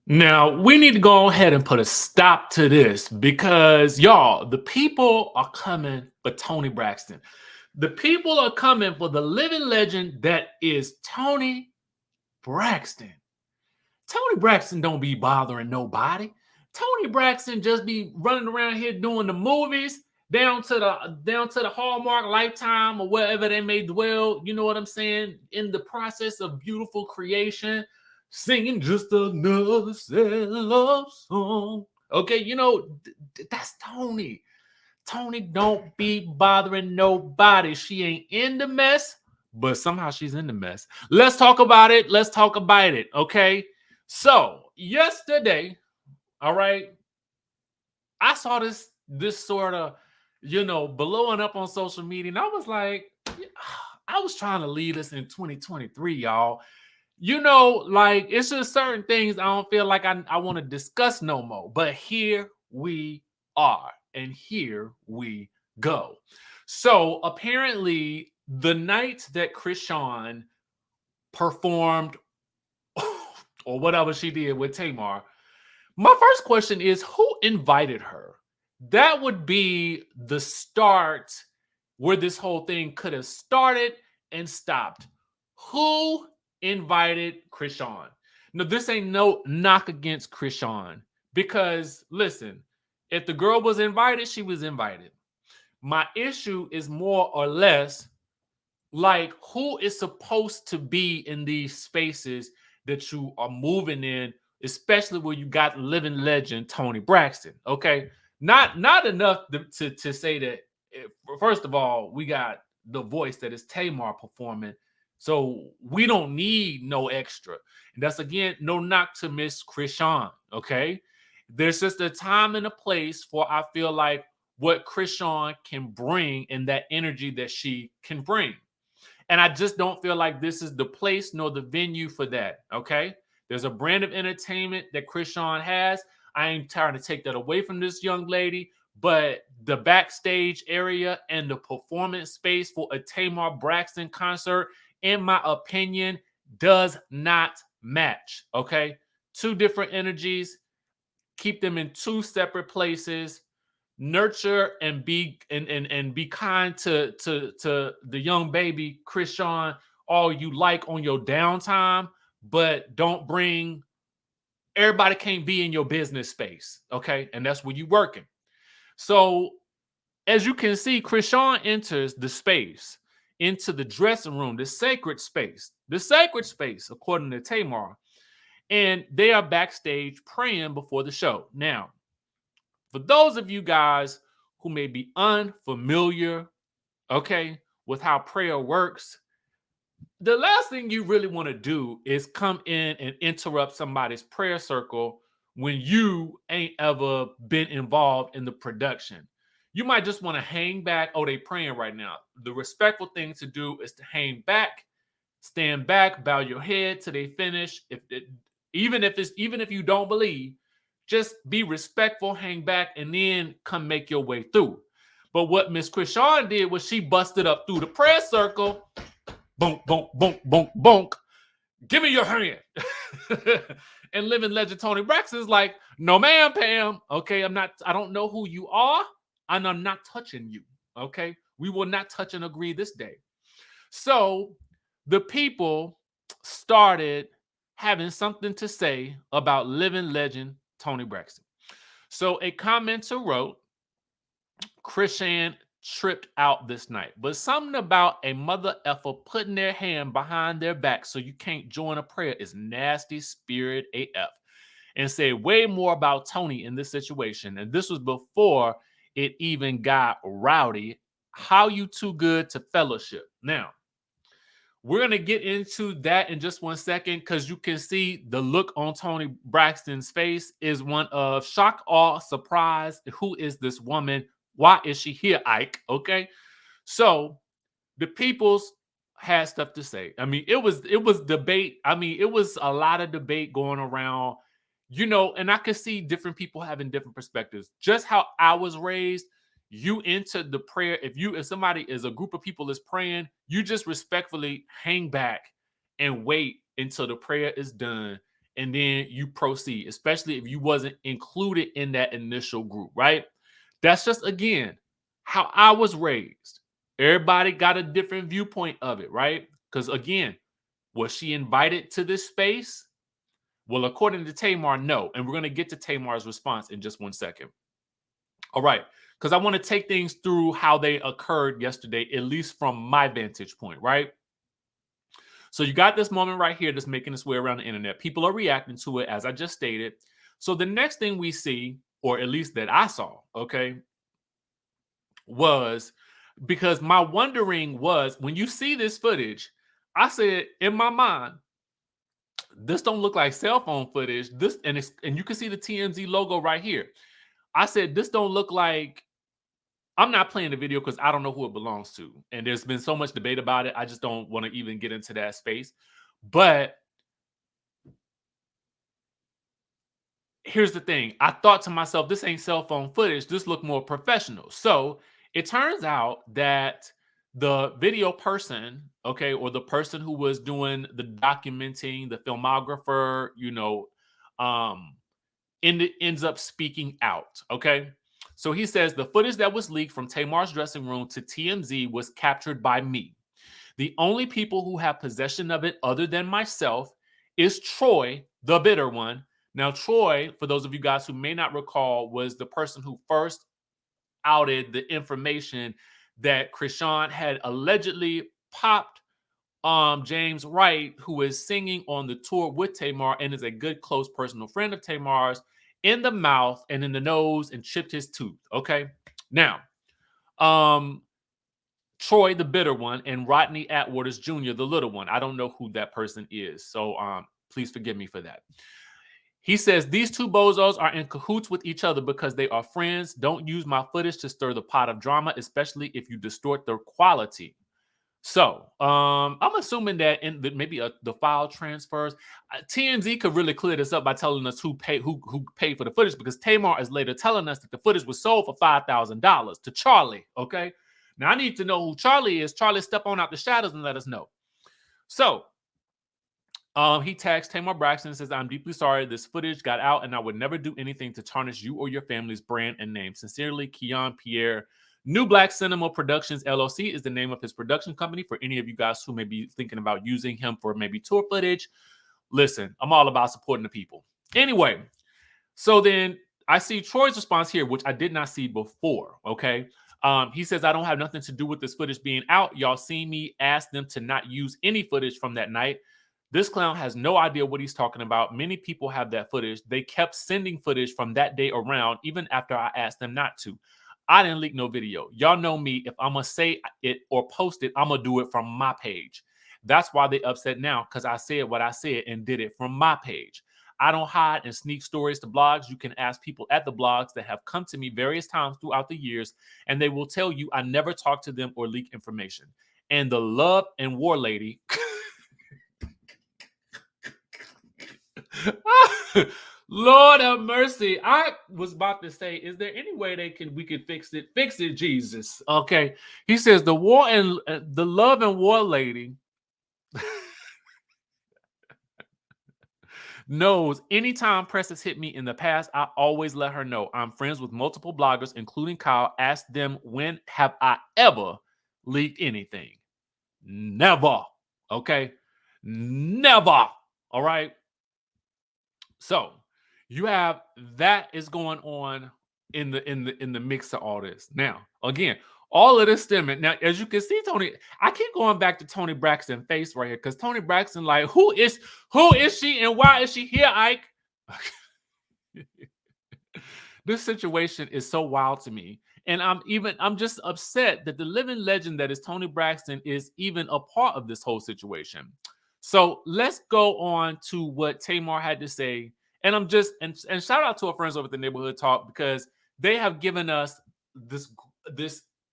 Now, we need to go ahead and put a stop to this because, y'all, the people are coming for Toni Braxton. The people are coming for the living legend that is Toni Braxton. Toni Braxton don't be bothering nobody. Toni Braxton just be running around here doing the movies down to the Hallmark, Lifetime, or wherever they may dwell. You know what I'm saying? In the process of beautiful creation, singing just another sad love song. Okay, that's Toni. Toni don't be bothering nobody. She ain't in the mess, but somehow she's in the mess. Let's talk about it. Let's talk about it. Okay. So yesterday, all right, I saw this sort of, blowing up on social media, and I was like, yeah, I was trying to lead us in 2023, y'all. Like it's just certain things I don't feel like I want to discuss no more. But here we are, and here we go. So apparently, the night that Chrisean performed or whatever she did with Tamar, my first question is who invited her? That would be the start where this whole thing could have started and stopped. Who invited Chrisean? No, this ain't no knock against Chrisean because listen, if the girl was invited, she was invited. My issue is more or less like who is supposed to be in these spaces that you are moving in, especially where you got living legend Toni Braxton. Okay, not enough to say that. First of all, we got the voice that is Tamar performing, so we don't need no extra. And that's again no knock to Miss Chrisean. Okay, there's just a time and a place for I feel like what Chrisean can bring and that energy that she can bring. And I just don't feel like this is the place nor the venue for that. Okay. There's a brand of entertainment that Chrisean has. I ain't trying to take that away from this young lady, but the backstage area and the performance space for a Tamar Braxton concert, in my opinion, does not match. Okay. Two different energies, keep them in two separate places, nurture and be kind to the young baby Chrisean all you like on your downtime, but don't bring everybody can't be in your business space, okay? And that's where you working. So as you can see, Chrisean enters the space into the dressing room, the sacred space, according to Tamar, and they are backstage praying before the show. Now, for those of you guys who may be unfamiliar, okay, with how prayer works, the last thing you really want to do is come in and interrupt somebody's prayer circle when you ain't ever been involved in the production. You might just want to hang back. Oh, they praying right now. The respectful thing to do is to hang back, stand back, bow your head till they finish. Even if you don't believe, just be respectful, hang back, and then come make your way through. But what Miss Chrisean did was she busted up through the prayer circle. Bonk, bonk, bonk, bonk, bonk. Give me your hand. And living legend Toni Braxton is like, no, ma'am, Pam. Okay, I don't know who you are, and I'm not touching you. Okay. We will not touch and agree this day. So the people started having something to say about living legend Toni Braxton. So a commenter wrote, Chrisean tripped out this night, but something about a mother effer putting their hand behind their back so you can't join a prayer is nasty spirit AF. And said way more about Toni in this situation. And this was before it even got rowdy. How you too good to fellowship? Now, we're going to get into that in just 1 second because you can see the look on Toni Braxton's face is one of shock, awe, surprise. Who is this woman? Why is she here, Ike? Okay. So the people's had stuff to say. I mean, it was debate. I mean, it was a lot of debate going around, and I could see different people having different perspectives. Just how I was raised, you enter the prayer. If somebody is a group of people is praying, you just respectfully hang back and wait until the prayer is done. and then you proceed, especially if you wasn't included in that initial group, right? That's just, again, how I was raised. Everybody got a different viewpoint of it, right? Because, again, was she invited to this space? Well, according to Tamar, no. And we're going to get to Tamar's response in just 1 second. All right. Because I want to take things through how they occurred yesterday, at least from my vantage point, right? So you got this moment right here that's making its way around the internet. People are reacting to it, as I just stated. So the next thing we see, or at least that I saw, okay, was because my wondering was when you see this footage, I said in my mind, this don't look like cell phone footage. This and you can see the TMZ logo right here. I said this don't look like. I'm not playing the video because I don't know who it belongs to, and there's been so much debate about it. I just don't want to even get into that space. But here's the thing. I thought to myself, this ain't cell phone footage. This look more professional. So it turns out that the video person, okay, or the person who was doing the documenting, the filmographer, ends up speaking out, okay? So he says the footage that was leaked from Tamar's dressing room to TMZ was captured by me. The only people who have possession of it other than myself is Troy, the bitter one. Now, Troy, for those of you guys who may not recall, was the person who first outed the information that Chrisean had allegedly popped James Wright, who is singing on the tour with Tamar and is a good, close personal friend of Tamar's, in the mouth and in the nose and chipped his tooth. Okay. Now, Troy, the bitter one, and Rodney Atwaters Jr., the little one. I don't know who that person is. So please forgive me for that. He says these two bozos are in cahoots with each other because they are friends. Don't use my footage to stir the pot of drama, especially if you distort the quality. So I'm assuming that maybe the file transfers. TMZ could really clear this up by telling us who paid for the footage, because Tamar is later telling us that the footage was sold for $5,000 to Charlie. Okay, now I need to know who Charlie is. Charlie, step on out the shadows and let us know. So he tags Tamar Braxton and says, "I'm deeply sorry this footage got out, and I would never do anything to tarnish you or your family's brand and name. Sincerely, Keon Pierre. New Black Cinema Productions LLC is the name of his production company for any of you guys who may be thinking about using him for maybe tour footage. Listen, I'm all about supporting the people." Anyway, so then I see Troy's response here, which I did not see before, okay? He says, "I don't have nothing to do with this footage being out. Y'all seen me ask them to not use any footage from that night. This clown has no idea what he's talking about. Many people have that footage. They kept sending footage from that day around, even after I asked them not to. I didn't leak no video. Y'all know me. If I'm going to say it or post it, I'm going to do it from my page. That's why they upset now, because I said what I said and did it from my page. I don't hide and sneak stories to blogs. You can ask people at the blogs that have come to me various times throughout the years, and they will tell you I never talk to them or leak information. And the love and war lady..." Lord have mercy. I was about to say, is there any way we could fix it? Fix it, Jesus. Okay. He says the war and the love and war lady knows anytime press has hit me in the past, I always let her know. I'm friends with multiple bloggers, including Kyle. Ask them, when have I ever leaked anything? Never. Okay. Never. All right. So you have that is going on in the mix of all this. Now, again, all of this stemming. Now, as you can see, Toni, I keep going back to Toni Braxton face right here, because Toni Braxton, like, who is she and why is she here, Ike? This situation is so wild to me. And I'm just upset that the living legend that is Toni Braxton is even a part of this whole situation. So let's go on to what Tamar had to say. And I'm just and shout out to our friends over at the Neighborhood Talk, because they have given us this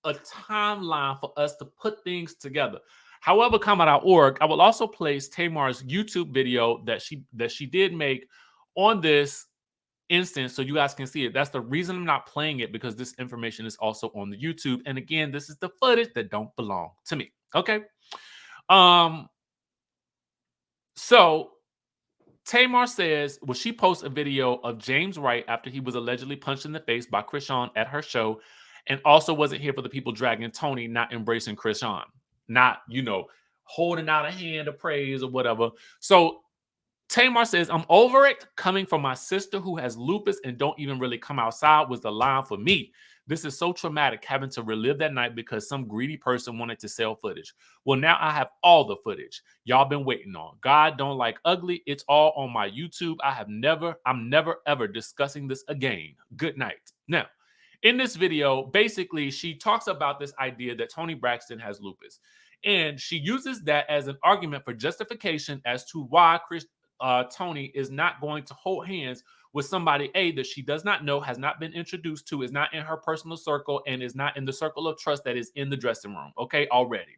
a timeline for us to put things together. However, come.org, I will also place Tamar's YouTube video that she did make on this instance so you guys can see it. That's the reason I'm not playing it, because this information is also on the YouTube. And again, this is the footage that don't belong to me. Okay. So Tamar says, well, she posts a video of James Wright after he was allegedly punched in the face by Chrisean at her show, and also wasn't here for the people dragging Toni, not embracing Chrisean, not, holding out a hand of praise or whatever. So Tamar says, I'm over it. Coming from my sister who has lupus and don't even really come outside was the line for me. This is so traumatic having to relive that night because some greedy person wanted to sell footage. Well, now I have all the footage y'all been waiting on. God don't like ugly. It's all on my YouTube. I'm never ever discussing this again. Good night. Now, in this video, basically, she talks about this idea that Toni Braxton has lupus. And she uses that as an argument for justification as to why Toni is not going to hold hands with somebody, A, that she does not know, has not been introduced to, is not in her personal circle, and is not in the circle of trust that is in the dressing room, okay, already.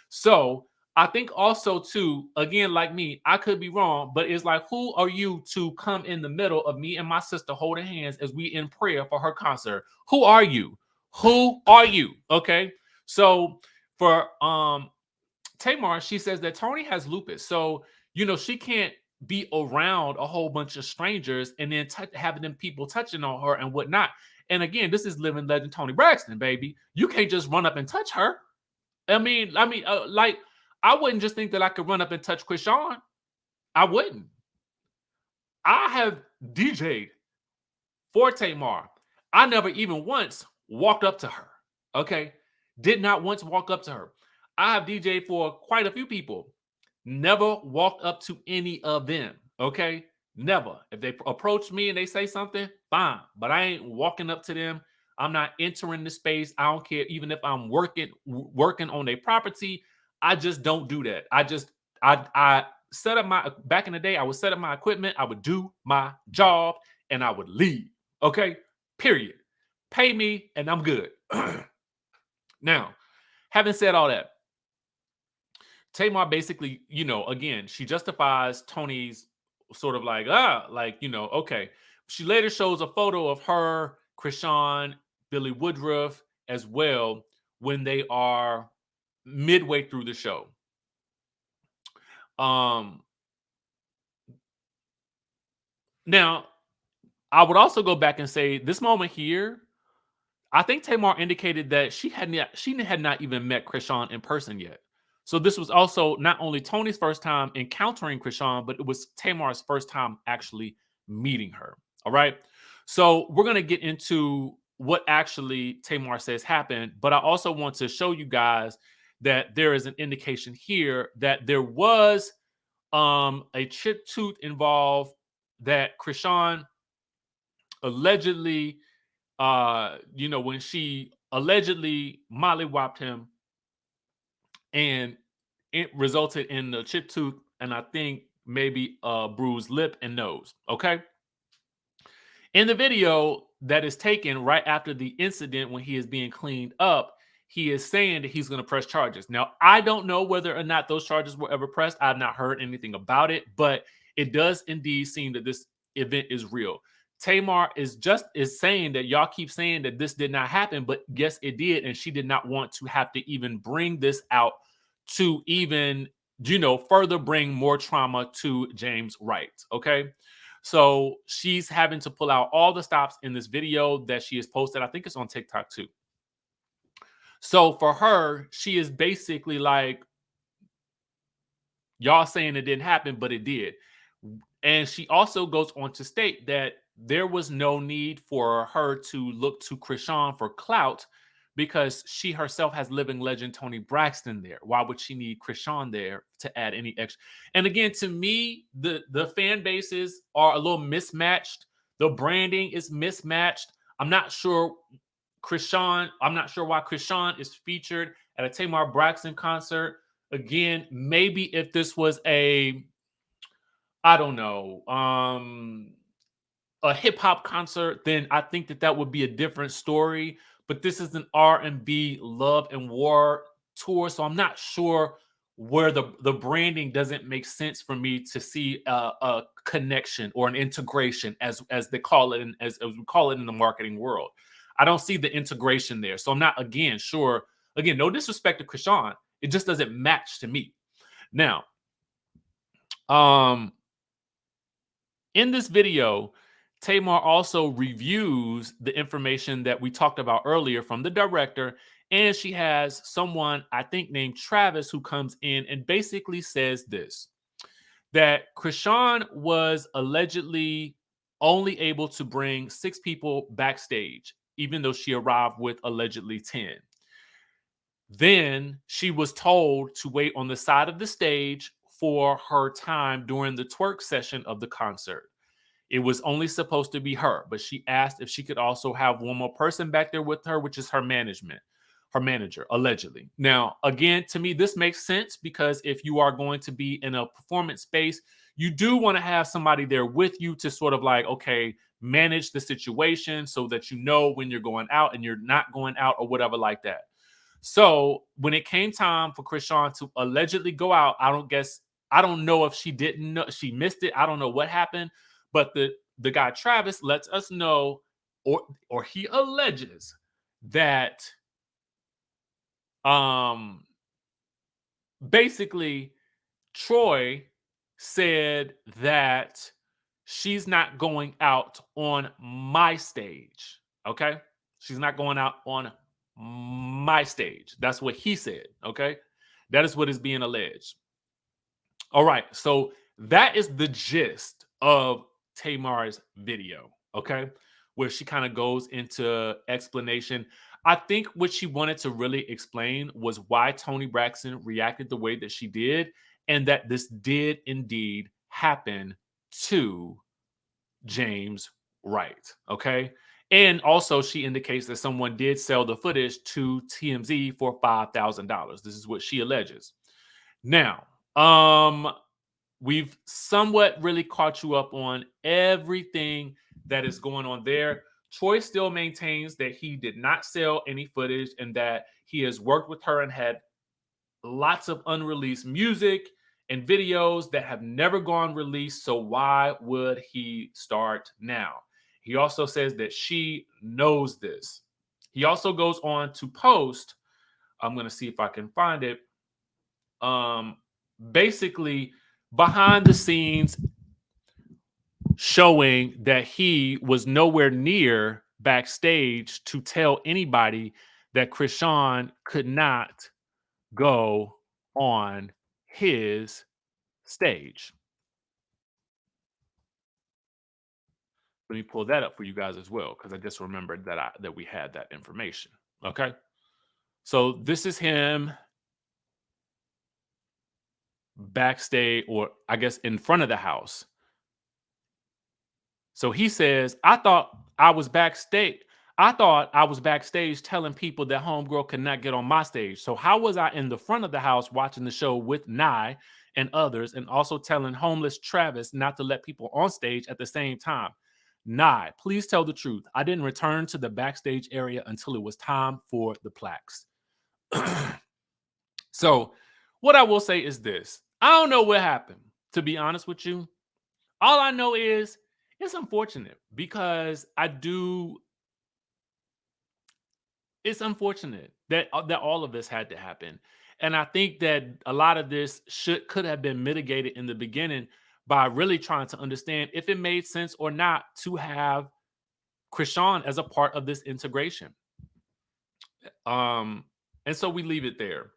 So I think also, too, again, like me, I could be wrong, but it's like, who are you to come in the middle of me and my sister holding hands as we in prayer for her concert? Who are you? Who are you? Okay. So for Tamar, she says that Toni has lupus. So, she can't be around a whole bunch of strangers and then having them people touching on her and whatnot. And again, this is living legend Toni Braxton, baby. You can't just run up and touch her. Like, I wouldn't just think that I could run up and touch Chrisean. I wouldn't. I have DJ'd for Tamar. I never even once walked up to her. Okay. Did not once walk up to her. I have DJ'd for quite a few people. Never walked up to any of them. Okay. Never. If they approach me and they say something, fine. But I ain't walking up to them. I'm not entering the space. I don't care. Even if I'm working on their property, I just don't do that. I set up back in the day, I would set up my equipment, I would do my job, and I would leave. Okay. Period. Pay me and I'm good. Now, having said all that, Tamar basically, again, she justifies Toni's sort of like, okay. She later shows a photo of her, Chrisean, Billy Woodruff as well when they are midway through the show. Now, I would also go back and say this moment here, I think Tamar indicated that she had not even met Chrisean in person yet. So this was also not only Toni's first time encountering Chrisean, but it was Tamar's first time actually meeting her. All right. So we're going to get into what actually Tamar says happened, but I also want to show you guys that there is an indication here that there was a chip tooth involved, that Chrisean allegedly when she allegedly mollywopped him, and it resulted in the chip tooth, and I think maybe a bruised lip and nose. Okay. In the video that is taken right after the incident when he is being cleaned up, he is saying that he's going to press charges. Now, I don't know whether or not those charges were ever pressed. I've not heard anything about it, but it does indeed seem that this event is real. Tamar is saying that y'all keep saying that this did not happen, but yes, it did. And she did not want to have to even bring this out to even, further bring more trauma to James Wright. Okay. So she's having to pull out all the stops in this video that she has posted. I think it's on TikTok too. So for her, she is basically like, y'all saying it didn't happen, but it did. And she also goes on to state that there was no need for her to look to Chrisean for clout because she herself has living legend Toni Braxton there. Why would she need Chrisean there to add any extra? And again, to me, the fan bases are a little mismatched. The branding is mismatched. I'm not sure why Chrisean is featured at a Tamar Braxton concert. Again, maybe if this was a hip hop concert, then I think that would be a different story. But this is an R&B love and war tour, so I'm not sure where the branding doesn't make sense for me to see a connection or an integration, as they call it, as we call it in the marketing world. I don't see the integration there, so I'm not sure. Again, no disrespect to Chrisean, it just doesn't match to me. Now, In this video, Tamar also reviews the information that we talked about earlier from the director, and she has someone, I think, named Travis, who comes in and basically says this, that Chrisean was allegedly only able to bring 6 people backstage, even though she arrived with allegedly 10. Then she was told to wait on the side of the stage for her time during the twerk session of the concert. It was only supposed to be her, but she asked if she could also have one more person back there with her, which is her manager, allegedly. Now, again, to me, this makes sense because if you are going to be in a performance space, you do want to have somebody there with you to sort of like, okay, manage the situation so that you know when you're going out and you're not going out or whatever like that. So when it came time for Chrisean to allegedly go out, I don't know if she didn't know, she missed it. I don't know what happened, but the guy Travis lets us know, or he alleges that um basically Troy said that she's not going out on my stage. Okay. She's not going out on my stage. That's what he said. Okay. That is what is being alleged. All right. So that is the gist of Tamar's video. Okay. Where she kind of goes into explanation. I think what she wanted to really explain was why Toni Braxton reacted the way that she did, and that this did indeed happen to James Wright. Okay. And also, she indicates that someone did sell the footage to TMZ for $5,000. This is what she alleges. Now, we've somewhat really caught you up on everything that is going on there. Troy still maintains that he did not sell any footage and that he has worked with her and had lots of unreleased music and videos that have never gone released. So why would he start now? He also says that she knows this. He also goes on to post, I'm going to see if I can find it. Basically, behind the scenes showing that he was nowhere near backstage to tell anybody that Chrisean could not go on his stage. Let me pull that up for you guys as well, because I just remembered that we had that information. Okay. So this is him backstage, or I guess in front of the house. So he says, I thought I was backstage. I thought I was backstage telling people that homegirl could not get on my stage. So how was I in the front of the house watching the show with Nye and others, and also telling homeless Travis not to let people on stage at the same time? Nye, please tell the truth. I didn't return to the backstage area until it was time for the plaques. So what I will say is this. I don't know what happened, to be honest with you. All I know is it's unfortunate because it's unfortunate that all of this had to happen. And I think that a lot of this could have been mitigated in the beginning by really trying to understand if it made sense or not to have Chrisean as a part of this integration. And so we leave it there.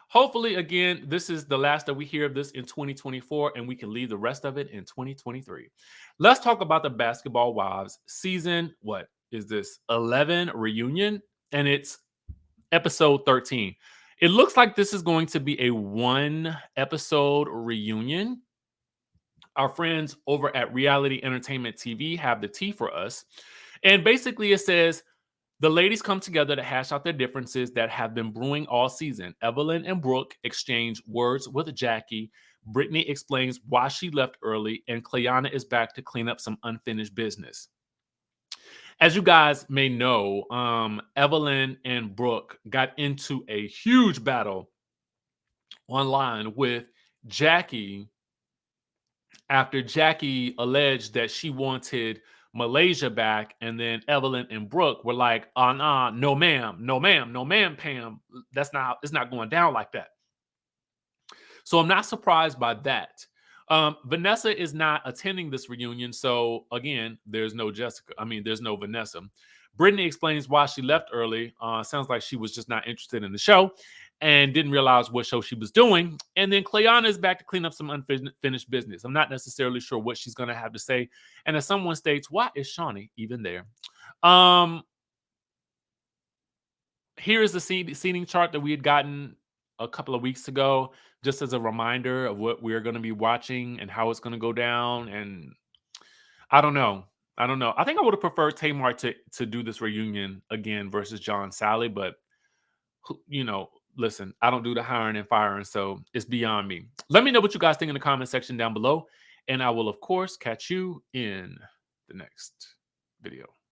Hopefully, again, this is the last that we hear of this in 2024, and we can leave the rest of it in 2023. Let's talk about the Basketball Wives season. What is this? 11 reunion, and it's episode 13. It looks like this is going to be a 1-episode reunion. Our friends over at Reality Entertainment TV have the tea for us. And basically it says, the ladies come together to hash out their differences that have been brewing all season. Evelyn and Brooke exchange words with Jackie. Brittany explains why she left early, and Clayana is back to clean up some unfinished business. As you guys may know, Evelyn and Brooke got into a huge battle online with Jackie after Jackie alleged that she wanted Malaysia back, and then Evelyn and Brooke were like, no ma'am, no ma'am, no ma'am, Pam. It's not going down like that. So I'm not surprised by that. Vanessa is not attending this reunion, so again, there's no Jessica. I mean, there's no Vanessa. Brittany explains why she left early. Sounds like she was just not interested in the show and didn't realize what show she was doing. And then Cleanna is back to clean up some unfinished business. I'm not necessarily sure what she's going to have to say. And as someone states, why is Shawnee even there? Um, Here is the seating chart that we had gotten a couple of weeks ago, just as a reminder of what we're going to be watching and how it's going to go down. And I don't know. I don't know. I think I would have preferred Tamar to do this reunion again versus John Sally, but listen, I don't do the hiring and firing, so it's beyond me. Let me know what you guys think in the comment section down below, and I will of course catch you in the next video.